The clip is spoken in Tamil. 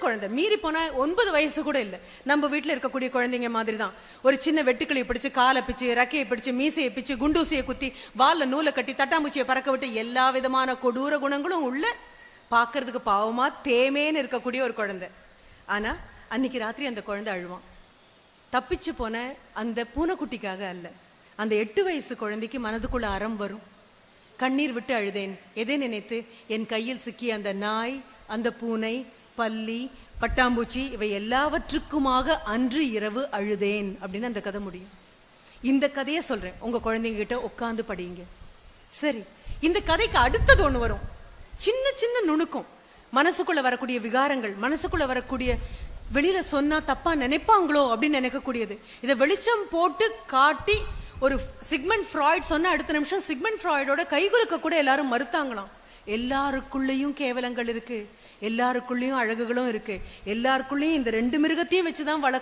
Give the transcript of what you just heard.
குழந்தை மீறி போனா 9 வயசு கூட இல்ல. நம்ம வீட்டுல இருக்கக்கூடிய குழந்தைங்க மாதிரி தான். ஒரு சின்ன வெட்டுக்கிளி பிடிச்சு, காலை பிச்சு, ரக்கையை பிடிச்சு, மீசையை பிச்சு, குண்டூசியை குத்தி, வால்ல நூலை கட்டி, தட்டாம்பூச்சியை பறக்க விட்டு, எல்லா விதமான கொடூர குணங்களும் உள்ள, பாக்குறதுக்கு பாவமா தேமேன்னு இருக்கக்கூடிய ஒரு குழந்தை. ஆனா அன்னைக்கு ராத்திரி அந்த குழந்தை அழுவான். தப்பிச்சு போன அந்த பூனைக்குட்டிக்காக அல்ல, அந்த 8 வயசு குழந்தைக்கு மனதுக்குள்ள அறம் வரும். கண்ணீர் விட்டு அழுதேன். எதை நினைத்து? என் கையில் சிக்கிய அந்த நாய், அந்த பூனை, பல்லி, பட்டாம்பூச்சி, இவை எல்லாவற்றுக்குமாக அன்று இரவு அழுதேன் அப்படின்னு அந்த கதை முடியும். இந்த கதையை சொல்றேன், உங்க குழந்தைங்க கிட்ட உட்காந்து படிங்க. சரி, இந்த கதைக்கு அடுத்தது ஒண்ணு வரும். சின்ன சின்ன நுணுக்கம், மனசுக்குள்ள வரக்கூடிய விகாரங்கள், மனசுக்குள்ள வரக்கூடிய, வெளியில சொன்னா தப்பா நினைப்பாங்களோ அப்படின்னு நினைக்கக்கூடியது. இதை வெளிச்சம் போட்டு காட்டி ஒரு சிக்மண்ட் ஃப்ராய்ட் சொன்ன அடுத்த நிமிஷம் சிக்மண்ட் ஃப்ராய்டோட கைகுலுக்க கூட எல்லாரும் மறுத்தாங்களாம். எல்லாருக்குள்ளேயும் கேவலங்கள் இருக்கு, எல்லாருக்குள்ளேயும் அழகுகளும் இருக்கு, எல்லாருக்குள்ளேயும் இந்த 2 மிருகத்தையும் வச்சுதான்